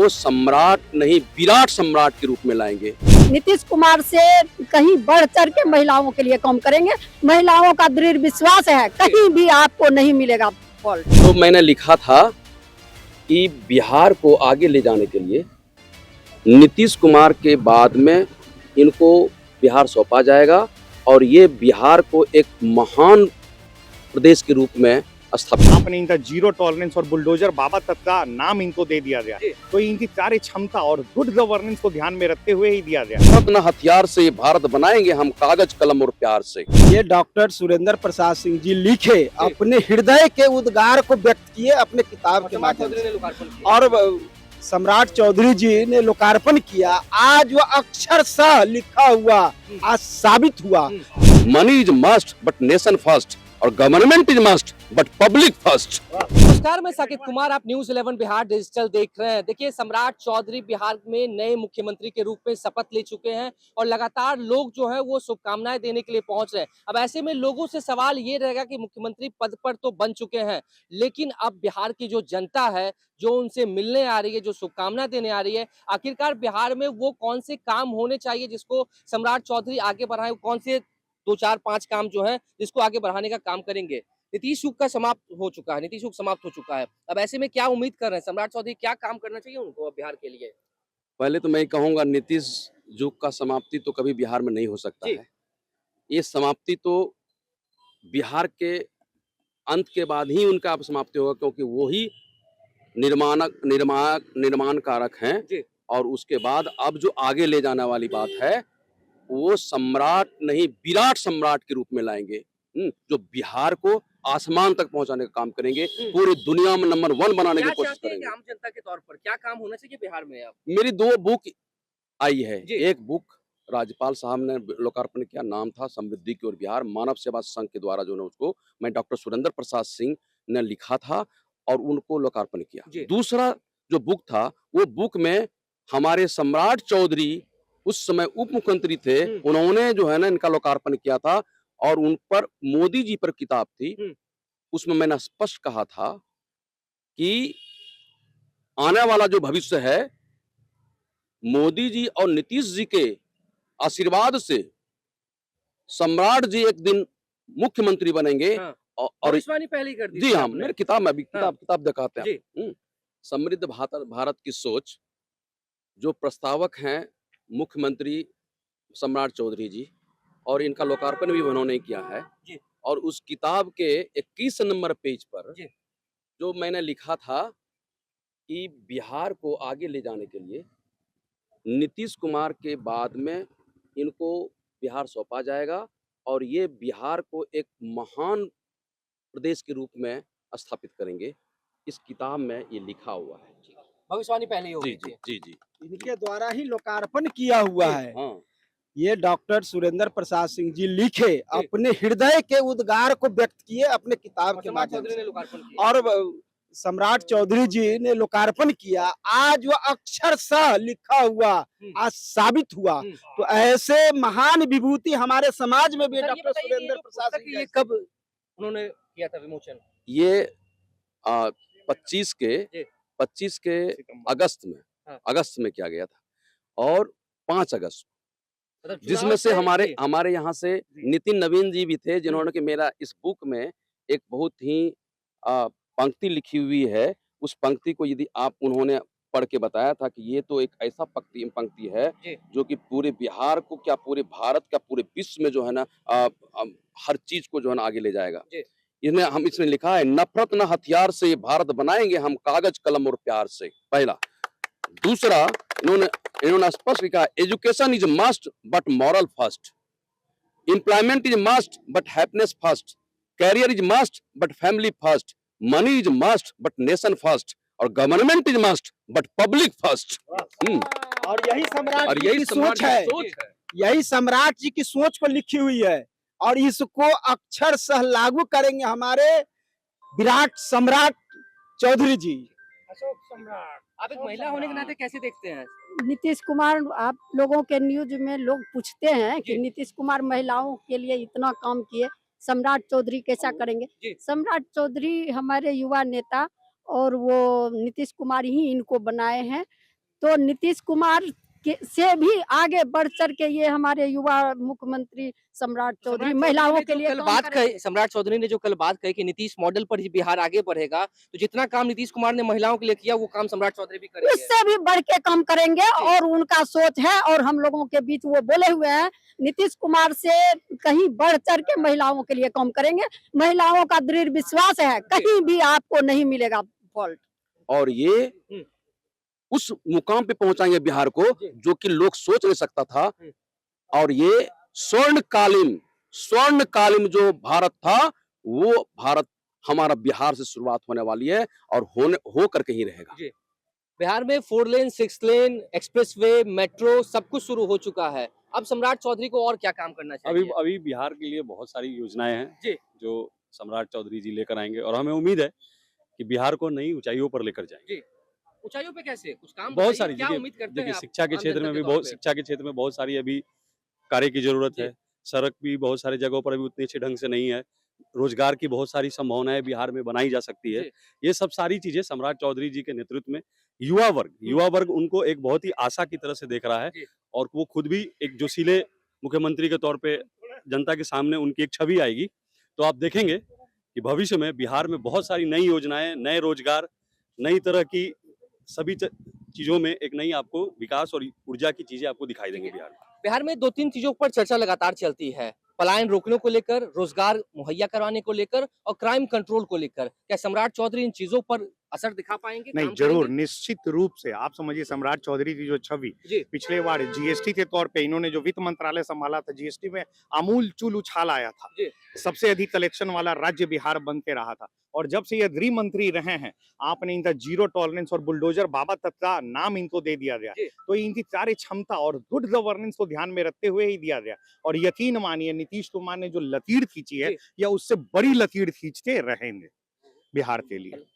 वो सम्राट नहीं विराट सम्राट के रूप में लाएंगे। नीतीश कुमार से कहीं बढ़ चढ़ के महिलाओं के लिए काम करेंगे। महिलाओं का दृढ़ विश्वास है, कहीं भी आपको नहीं मिलेगा फॉल्ट। तो मैंने लिखा था कि बिहार को आगे ले जाने के लिए नीतीश कुमार के बाद में इनको बिहार सौंपा जाएगा और ये बिहार को एक महान प्रदेश के रूप में स्थापित। आपने इनका जीरो टॉलरेंस और बुलडोजर बाबा तक का नाम इनको दे दिया गया, तो इनकी कार्य क्षमता और गुड गवर्नेंस को ध्यान में रखते हुए ही दिया गया। रत्न हथियार से भारत बनाएंगे हम, कागज कलम और प्यार से। ये डॉक्टर सुरेंद्र प्रसाद सिंह जी लिखे अपने हृदय के उद्गार को व्यक्त किए अपने किताब के माध्यम से, और सम्राट चौधरी जी ने लोकार्पण किया। आज वह अक्षरशः लिखा हुआ आज साबित हुआ। Money is must but nation first और government is must but public first. नमस्कार, मैं साकिब कुमार, आप न्यूज 11 बिहार डिजिटल देख रहे हैं। देखिए, सम्राट चौधरी बिहार में नए मुख्यमंत्री के रूप में शपथ ले चुके हैं और लगातार लोग जो है वो शुभकामनाएं देने के लिए पहुंच रहे हैं। अब ऐसे में लोगों से सवाल ये रहेगा कि मुख्यमंत्री पद पर तो बन चुके हैं, लेकिन अब बिहार की जो जनता है जो उनसे मिलने आ रही है, जो शुभकामनाएं देने आ रही है, आखिरकार बिहार में वो कौन से काम होने चाहिए जिसको सम्राट चौधरी आगे बढ़ाए, कौन से 2-4-5 काम जो है जिसको आगे बढ़ाने का काम करेंगे। नीतीश युग का समाप्त हो चुका है, नीतीश युग समाप्त हो चुका है। अब ऐसे में क्या उम्मीद कर रहे हैं सम्राट चौधरी, क्या काम करना चाहिए उनको अब बिहार के लिए? पहले तो मैं कहूंगा नीतीश युग का समाप्ति तो कभी बिहार में नहीं हो सकता है। ये समाप्ति तो बिहार के अंत के बाद ही उनका समाप्ति होगा, क्योंकि वो ही निर्माण कारक हैं। और उसके बाद अब जो आगे ले जाने वाली बात है वो सम्राट नहीं विराट सम्राट के रूप में लाएंगे, जो बिहार को आसमान तक पहुंचाने का काम करेंगे, पूरी दुनिया में नंबर 1 बनाने की कोशिश करेंगे। आम जनता के तौर पर क्या काम होना चाहिए बिहार में? अब मेरी 2 बुक आई है। एक बुक राज्यपाल साहब ने लोकार्पण किया, नाम था समृद्धि की ओर बिहार, मानव सेवा संघ के द्वारा जो है उसको मैं डॉक्टर सुरेंद्र प्रसाद सिंह ने लिखा था और उनको लोकार्पण किया। दूसरा जो बुक था वो बुक में हमारे सम्राट चौधरी उस समय उप मुख्यमंत्री थे, उन्होंने जो है ना इनका लोकार्पण किया था और उन पर मोदी जी पर किताब थी। उसमें मैंने स्पष्ट कहा था कि आने वाला जो भविष्य है मोदी जी और नीतीश जी के आशीर्वाद से सम्राट जी एक दिन मुख्यमंत्री बनेंगे। और पहले कर दी। जी हाँ, मेरे किताब में अभी किताब दिखाते हैं। समृद्ध भारत की सोच, जो प्रस्तावक हैं मुख्यमंत्री सम्राट चौधरी जी, और इनका लोकार्पण भी उन्होंने किया है। और उस किताब के 21 नंबर पेज पर जो मैंने लिखा था कि बिहार को आगे ले जाने के लिए नीतीश कुमार के बाद में इनको बिहार सौंपा जाएगा और ये बिहार को एक महान प्रदेश के रूप में स्थापित करेंगे। इस किताब में ये लिखा हुआ है। भविष्यवाणी पहले ही होगी। जी इनके द्वारा ही लोकार्पण किया हुआ है। हाँ। ये डॉक्टर सुरेंद्र प्रसाद सिंह जी लिखे अपने हृदय के उद्गार को व्यक्त किए अपने किताब के माध्यम से, और सम्राट चौधरी जी ने लोकार्पण किया। आज वह अक्षरशः लिखा हुआ आज साबित हुआ। तो ऐसे महान विभूति हमारे समाज में भी डॉक्टर सुरेंद्र प्रसाद सिंह। ये कब उन्होंने किया था विमोचन? ये 25 के अगस्त में किया गया था और 5 अगस्त, जिसमें से हमारे यहाँ से नितिन नवीन जी भी थे, जिन्होंने कि मेरा इस बुक में एक बहुत ही पंक्ति लिखी हुई है। उस पंक्ति को यदि उन्होंने पढ़ के बताया था कि ये तो एक ऐसा पंक्ति है जो कि पूरे बिहार को क्या पूरे भारत का पूरे विश्व में जो है ना हर चीज को जो है ना आगे ले जाएगा। इसमें लिखा है, नफरत न हथियार से भारत बनाएंगे हम, कागज कलम और प्यार से। पहला। दूसरा, इन्होंने स्पष्ट लिखा, education is must but moral first, employment is must but happiness first, career is must but family first, money is must but nation first और government is must but public first. और यही सम्राट जी की सोच है। यही सम्राट जी की सोच को लिखी हुई है और इसको अक्षरशः लागू करेंगे हमारे विराट सम्राट चौधरी जी। अशोक सम्राट। आप एक महिला होने के नाते कैसे देखते हैं? नीतीश कुमार, आप लोगों के न्यूज में लोग पूछते हैं कि नीतीश कुमार महिलाओं के लिए इतना काम किए, सम्राट चौधरी कैसा करेंगे? सम्राट चौधरी हमारे युवा नेता और वो नीतीश कुमार ही इनको बनाए हैं। तो नीतीश कुमार से भी आगे बढ़ चढ़ के ये हमारे युवा मुख्यमंत्री सम्राट चौधरी महिलाओं के लिए कल काम बात करेंगे। कही, सम्राट चौधरी ने जो कल बात कही कि नीतीश मॉडल पर ही बिहार आगे बढ़ेगा, तो जितना काम नीतीश कुमार ने महिलाओं के लिए किया वो काम सम्राट चौधरी भी करेंगे। उससे भी बढ़ के काम करेंगे और उनका सोच है और हम लोगों के बीच वो बोले हुए हैं नीतीश कुमार से कहीं बढ़ चढ़ के महिलाओं के लिए काम करेंगे। महिलाओं का दृढ़ विश्वास है कहीं भी आपको नहीं मिलेगा फॉल्ट। और ये उस मुकाम पे पहुंचाएंगे बिहार को जो कि लोग सोच नहीं सकता था। और ये स्वर्णकालीन जो भारत था वो भारत हमारा बिहार से शुरुआत होने वाली है और हो करके ही रहेगा। बिहार में 4 लेन, 6 लेन, एक्सप्रेसवे, मेट्रो सब कुछ शुरू हो चुका है। अब सम्राट चौधरी को और क्या काम करना चाहिए? अभी बिहार के लिए बहुत सारी योजनाएं हैं जी। जो सम्राट चौधरी जी लेकर आएंगे और हमें उम्मीद है कि बिहार को नई ऊंचाइयों पर लेकर जाएंगे। ऊंचाइयों पे कैसे? कुछ काम बहुत बताइए, सारी क्या देखिए उम्मीद करते हैं देखिए आप शिक्षा के आम क्षेत्र जनता में के भी तौर पे? शिक्षा के क्षेत्र में बहुत सारी अभी कार्य की जरूरत जी। है। सड़क भी बहुत सारी जगहों पर अभी उतनी अच्छे ढंग से नहीं है। रोजगार की बहुत सारी संभावनाएं बिहार में बनाई जा सकती है। जी। ये सब सारी चीजें सम्राट चौधरी जी के नेतृत्व में युवा वर्ग उनको एक बहुत ही आशा की तरह से देख रहा है जी। और वो खुद भी एक जोशीले मुख्यमंत्री के तौर पे जनता के सामने उनकी एक छवि आएगी। तो आप देखेंगे कि भविष्य में बिहार में बहुत सारी नई योजनाएं, नए रोजगार, नई तरह की सभी चीजों में एक नई आपको विकास और ऊर्जा की चीजें आपको दिखाई देंगी बिहार में। बिहार में 2-3 चीजों पर चर्चा लगातार चलती है। पलायन रोकने को लेकर, रोजगार मुहैया करवाने को लेकर और क्राइम कंट्रोल को लेकर। क्या सम्राट चौधरी इन चीजों पर असर दिखा पाएंगे? नहीं, काम जरूर करेंगे? निश्चित रूप से। आप समझिए सम्राट चौधरी की जो छवि जी। पिछले बार जीएसटी के तौर पे इन्होंने जो वित्त मंत्रालय संभाला था, जीएसटी में आमूल-चूल उछाल आया था। जी। सबसे अधिक कलेक्शन वाला राज्य बिहार बनते रहा था और जब से ये गृह मंत्री रहे हैं, आपने इनका जीरो टॉलरेंस और बुलडोजर बाबा तत्ता नाम इनको दे दिया गया। जी। तो इनकी कार्य क्षमता और गुड गवर्नेंस को ध्यान में रखते हुए ही दिया गया और यकीन मानिए नीतीश कुमार ने जो लकीर खींची है जी। या उससे बड़ी लकीर खींचते रहेंगे बिहार के लिए।